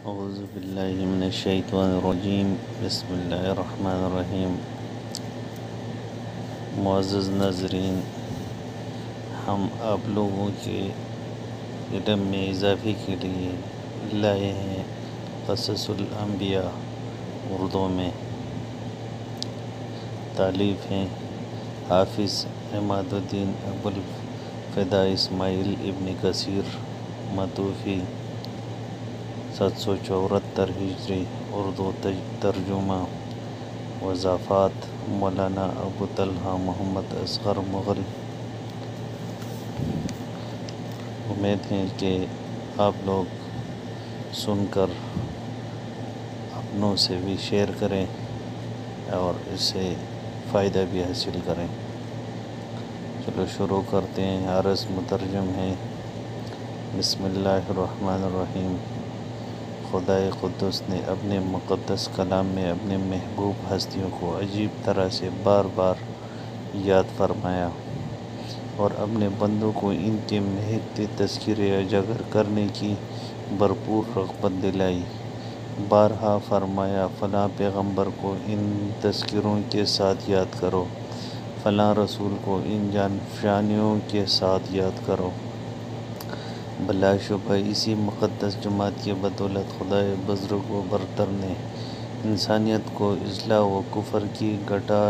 اعوذ باللہ من الشیطان الرجیم، بسم اللہ الرحمن الرحیم۔ معزز ناظرین، ہم آپ لوگوں کے علم میں اضافے کے لیے لائے ہیں قصص الانبیاء اردو میں۔ تالیف ہیں حافظ عماد الدین ابوالفدا اسماعیل ابن کثیر، متوفی 774 ہجری، اردو ترجمہ وضافات مولانا ابو طلحہ محمد اصغر مغل۔ امید ہے کہ آپ لوگ سن کر اپنوں سے بھی شیئر کریں اور اس سے فائدہ بھی حاصل کریں۔ چلو شروع کرتے ہیں۔ عرض مترجم ہے۔ بسم اللہ الرحمن الرحیم۔ خدائے قدوس نے اپنے مقدس کلام میں اپنے محبوب ہستیوں کو عجیب طرح سے بار بار یاد فرمایا اور اپنے بندوں کو ان کے مہکتے تذکرے اجاگر کرنے کی بھرپور رغبت دلائی۔ بارہا فرمایا، فلاں پیغمبر کو ان تذکروں کے ساتھ یاد کرو، فلاں رسول کو ان جانفشانیوں کے ساتھ یاد کرو۔ بلا شبہ اسی مقدس جماعت کی بدولت خدائے بزرگ و برتر نے انسانیت کو اصلاح و کفر کی گٹا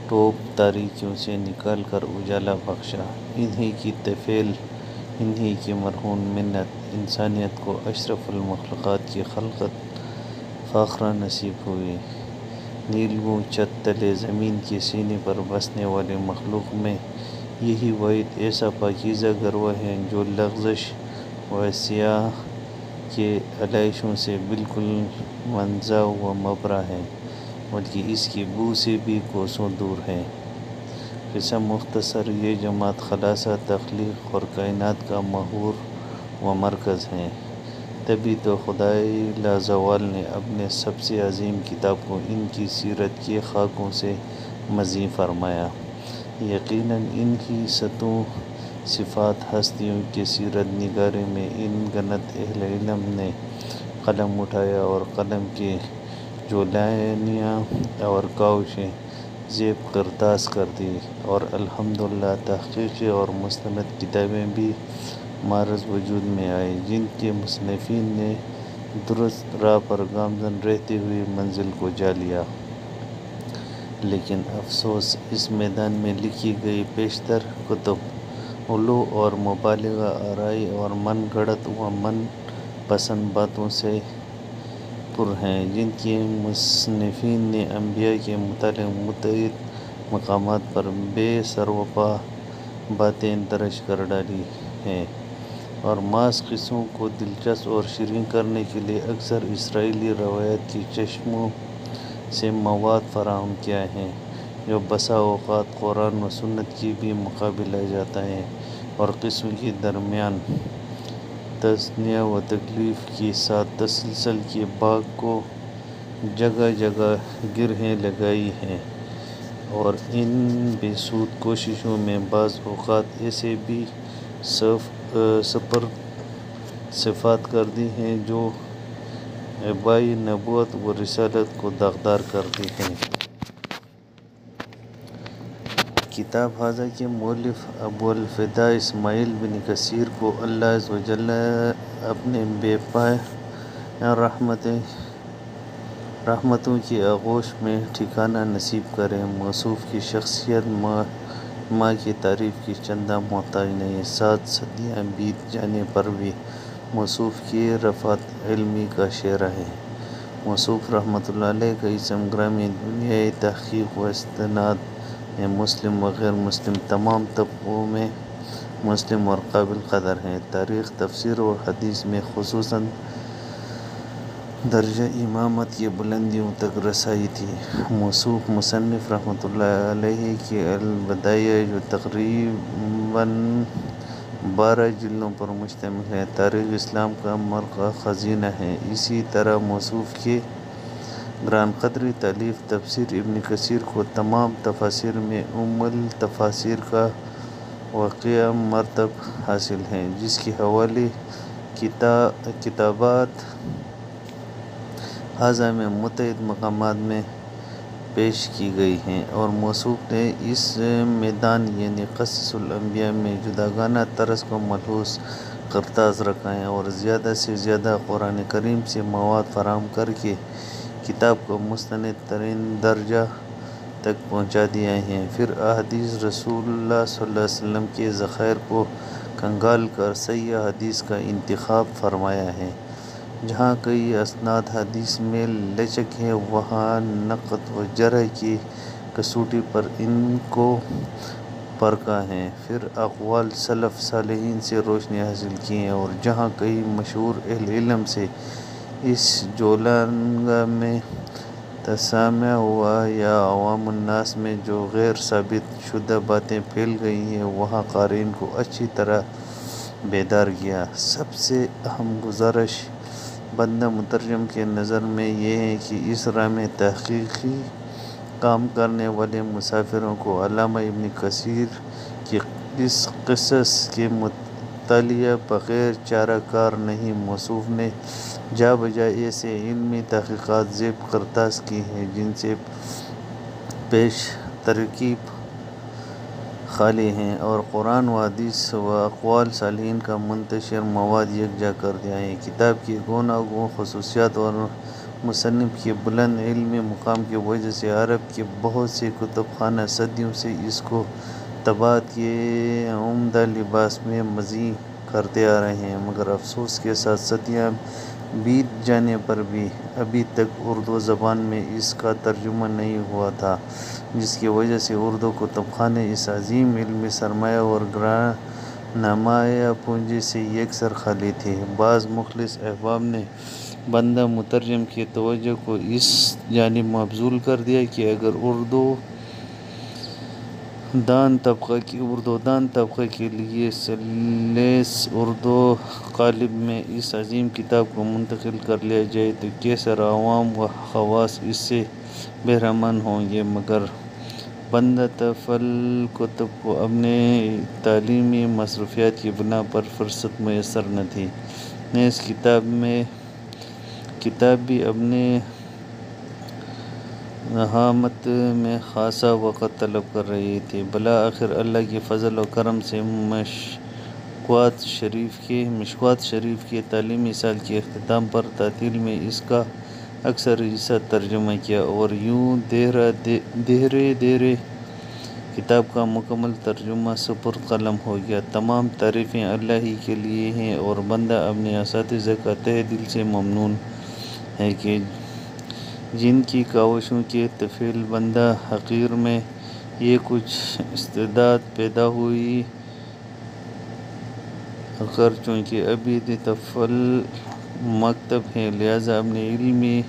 ٹوپ تاریکیوں سے نکال کر اجالا بخشا۔ انہی کی طفیل، انہی کی مرہون منت انسانیت کو اشرف المخلوقات کی خلقت فاخرہ نصیب ہوئی۔ نیلگوں چھت تلے زمین کے سینے پر بسنے والے مخلوق میں یہی واحد ایسا پاکیزہ گروہ ہے جو لغزش و سیاہ کے علائشوں سے بالکل منزہ و مبرا ہے، بلکہ اس کی بو سے بھی کوسوں دور ہے۔ قصہ مختصر، یہ جماعت خلاصہ تخلیق اور کائنات کا محور و مرکز ہے۔ تبھی تو خدائے لازوال نے اپنے سب سے عظیم کتاب کو ان کی سیرت کے خاکوں سے مزین فرمایا۔ یقیناً ان ہی ستوں صفات ہستیوں کے سیرت نگاری میں ان گنت اہل علم نے قلم اٹھایا اور قلم کی جو لائنیاں اور کاوشیں زیب کرداز کر دی، اور الحمدللہ تحقیقی اور مستند کتابیں بھی معرض وجود میں آئیں، جن کے مصنفین نے درست راہ پر گامزن رہتے ہوئے منزل کو جا لیا۔ لیکن افسوس، اس میدان میں لکھی گئی بیشتر کتب غلو اور مبالغہ آرائی اور من گھڑت و من پسند باتوں سے پر ہیں، جن کے مصنفین نے انبیاء کے متعلق متعدد مقامات پر بے سروپا باتیں درج کر ڈالی ہیں، اور بعض قصوں کو دلچسپ اور شیریں کرنے کے لیے اکثر اسرائیلی روایات کے چشموں سے مواد فراہم کیا ہے، جو بسا اوقات قرآن و سنت کے بھی مقابل آ جاتا ہے، اور قصوں کے درمیان تصنیع و تکلیف کے ساتھ تسلسل کے باغ کو جگہ جگہ گرہیں لگائی ہیں، اور ان بے سود کوششوں میں بعض اوقات ایسے بھی صفات کر دی ہیں جو اعباء نبوت و رسالت کو داغدار کرتی ہیں۔ کتاب ھذا کے مؤلف ابوالفدا اسماعیل بن کثیر کو اللہ عز و جل اپنے بے پایہ رحمتوں کی آغوش میں ٹھکانہ نصیب کرے۔ موصوف کی شخصیت ماں کی تعریف کی چنداں محتاج نہیں۔ 7 صدیاں بیت جانے پر بھی موصوف کی رفعت علمی کا شیرہ ہے۔ موصوف رحمۃ اللہ علیہ کا اسم گرامی دنیائے تحقیق و استناد میں مسلم و غیر مسلم تمام طبقوں میں مسلم اور قابل قدر ہے۔ تاریخ، تفسیر اور حدیث میں خصوصاً درجہ امامت کی بلندیوں تک رسائی تھی۔ موصوف مصنف رحمۃ اللہ علیہ کی البدایہ، جو تقریباً 12 جلدوں پر مشتمل ہے، تاریخ اسلام کا مرقع خزینہ ہے۔ اسی طرح موصوف کی گران قدر تالیف تفسیر ابن کثیر کو تمام تفاسیر میں ام التفاسیر کا وقیہ مرتبہ حاصل ہے، جس کے حوالے کتابات حاضہ میں متعدد مقامات میں پیش کی گئی ہیں، اور موصوف نے اس میدان یعنی قصص الانبیاء میں جداگانہ طرز کو ملحوظ کرتاز رکھا ہے، اور زیادہ سے زیادہ قرآن کریم سے مواد فراہم کر کے کتاب کو مستند ترین درجہ تک پہنچا دیا ہے۔ پھر احادیث رسول اللہ صلی اللہ علیہ وسلم کے ذخائر کو کھنگال کر صحیح حدیث کا انتخاب فرمایا ہے۔ جہاں کئی اسناد حدیث میں لچک ہے، وہاں نقد و جرح کی کسوٹی پر ان کو پرکھا ہے، پھر اقوال سلف صالحین سے روشنی حاصل کی ہے، اور جہاں کئی مشہور اہل علم سے اس جولانگہ میں تسامع ہوا یا عوام الناس میں جو غیر ثابت شدہ باتیں پھیل گئی ہیں، وہاں قارئین کو اچھی طرح بیدار کیا۔ سب سے اہم گزارش بندہ مترجم کے نظر میں یہ ہے کہ اس راہ میں تحقیقی کام کرنے والے مسافروں کو علامہ ابن کثیر کی اس قصص کے مطالعہ بغیر چارہ کار نہیں۔ موصوف نے جا بجا ایسے علمی تحقیقات زیب کرتاز کی ہیں جن سے پیش ترکیب خالی ہیں، اور قرآن و حدیث و اقوال صالحین کا منتشر مواد یکجا کر دیا ہے۔ کتاب کی گوناگون خصوصیات اور مصنف کے بلند علمی مقام کی وجہ سے عرب کے بہت سے کتب خانہ صدیوں سے اس کو طباعت کے عمدہ لباس میں مزین کرتے آ رہے ہیں، مگر افسوس کے ساتھ صدیاں بیت جانے پر بھی ابھی تک اردو زبان میں اس کا ترجمہ نہیں ہوا تھا، جس کی وجہ سے اردو کتب خانے اس عظیم علمی سرمایہ اور گرانمایہ پونجی سے یکسر خالی تھے۔ بعض مخلص احباب نے بندہ مترجم کی توجہ کو اس جانب مبذول کر دیا کہ اگر اردو دان طبقہ کے لیے سلیس اردو قالب میں اس عظیم کتاب کو منتقل کر لیا جائے تو کیسر عوام و خواص اس سے بہرامند ہوں گے، مگر بندہ طفل کتب کو اپنے تعلیمی مصروفیات کی بنا پر فرصت میسر نہ تھی۔ نیز کتاب بھی اپنے ضخامت میں خاصا وقت طلب کر رہی تھی۔ بالآخر اللہ کے فضل و کرم سے مشکوٰۃ شریف کے تعلیمی سال کے اختتام پر تعطیل میں اس کا اکثر حصہ ترجمہ کیا، اور یوں دھیرے کتاب کا مکمل ترجمہ سپرد قلم ہو گیا۔ تمام تعریفیں اللہ ہی کے لیے ہیں، اور بندہ اپنے اساتذہ کا تہہ دل سے ممنون ہے کہ جن کی کاوشوں کے طفیل بندہ حقیر میں یہ کچھ استعداد پیدا ہوئی، اگر چونکہ ابھی طفل مکتب ہیں لہذا اپنے علمی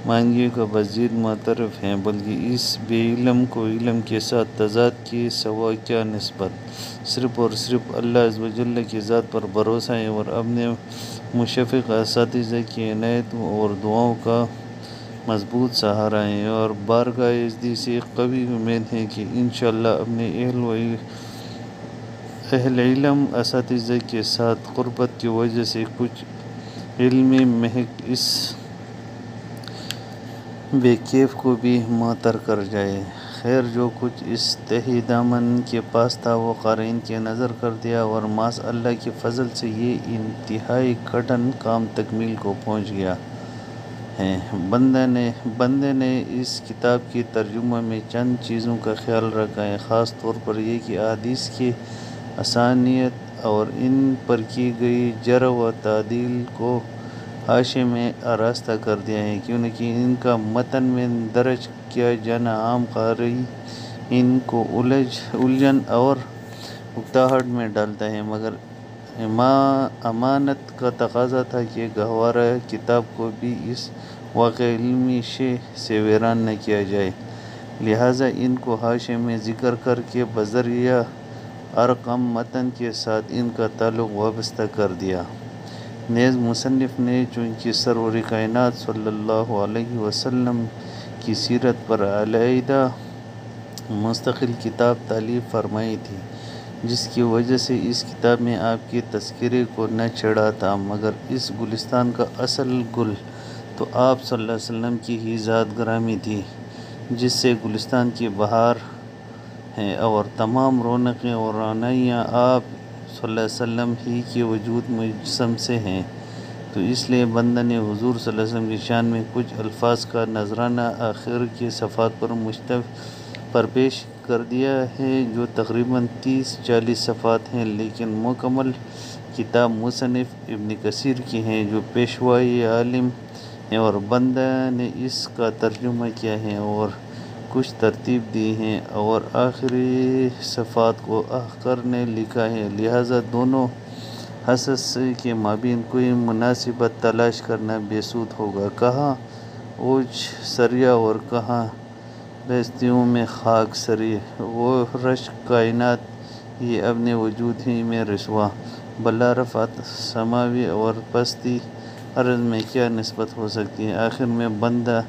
مانگیوں کا مزید معترف ہیں، بلکہ اس بے علم کو علم کے ساتھ تضاد کے سوا کیا نسبت۔ صرف اور صرف اللہ عز و جل کی ذات پر بھروسہ ہے، اور اپنے مشفق اساتذہ کی عنایتوں اور دعاؤں کا مضبوط سہارا ہے، اور بارگاہ ازدی سے قوی امید ہے کہ انشاءاللہ اپنے اہل علم اساتذہ کے ساتھ قربت کی وجہ سے کچھ علمی مہک اس بے کیف کو بھی معطر کر جائے۔ خیر، جو کچھ اس تہی دامن کے پاس تھا وہ قارئین کی نظر کر دیا، اور محض اللہ کے فضل سے یہ انتہائی کٹھن کام تکمیل کو پہنچ گیا ہے۔ بندے نے اس کتاب کے ترجمہ میں چند چیزوں کا خیال رکھا ہے، خاص طور پر یہ کہ احادیث کی اسانید اور ان پر کی گئی جرح و تعدیل کو حاشیے میں آراستہ کر دیا ہے، کیونکہ ان کا متن میں درج کیا جانا عام قارئین کو الجھن اور اکتاہٹ میں ڈالتا ہے، مگر امانت کا تقاضا تھا کہ گہوارہ کتاب کو بھی اس واقعہ علمی شے سے ویران نہ کیا جائے، لہذا ان کو حاشیے میں ذکر کر کے بذریعہ ارقام متن کے ساتھ ان کا تعلق وابستہ کر دیا۔ نیز مصنف نے چونکہ سرور کائنات صلی اللہ علیہ وسلم کی سیرت پر علیحدہ مستقل کتاب تالیف فرمائی تھی، جس کی وجہ سے اس کتاب میں آپ کے تذکرے کو نہ چھیڑا تھا، مگر اس گلستان کا اصل گل تو آپ صلی اللہ علیہ وسلم کی ہی ذات گرامی تھی، جس سے گلستان کی بہار ہے اور تمام رونقیں اور رونائیاں آپ صلی اللہ علیہ وسلم ہی کے وجود مجسم سے ہیں۔ تو اس لیے بندہ نے حضور صلی اللہ علیہ وسلم کی شان میں کچھ الفاظ کا نذرانہ آخر کی صفحات پر پیش کر دیا ہے، جو تقریباً 30-40 صفحات ہیں، لیکن مکمل کتاب مصنف ابن کثیر کی ہے، جو پیشوائی عالم ہیں، اور بندہ نے اس کا ترجمہ کیا ہے اور کچھ ترتیب دی ہے، اور آخری صفحات کو آخر نے لکھا ہے، لہذا دونوں حصص کے مابین کوئی مناسبت تلاش کرنا بے سود ہوگا۔ کہاں اوج سریا اور کہاں بستیوں میں خاک سری، وہ رشک کائنات یہ اپنے وجود ہی میں رسوا، بلا رفعت سماوی اور پستی ارض میں کیا نسبت ہو سکتی ہے۔ آخر میں بندہ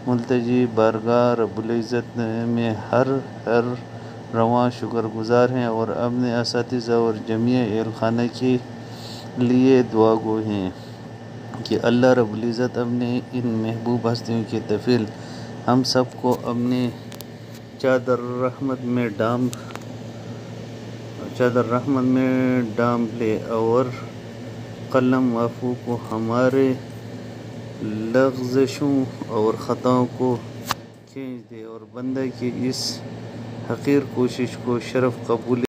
ملتجی بارگاہ رب العزت میں ہر رواں شکر گزار ہے اور اپنے اساتذہ اور جمیع اہل خانہ کے لیے دعا گو ہے کہ اللہ رب العزت اپنے ان محبوب ہستیوں کے طفیل ہم سب کو اپنے چادر رحمت میں ڈانپ لے اور قلم عفو کو ہمارے لغزشوں اور خطاؤں کو کھینچ دے، اور بندہ کی اس حقیر کوشش کو شرف قبول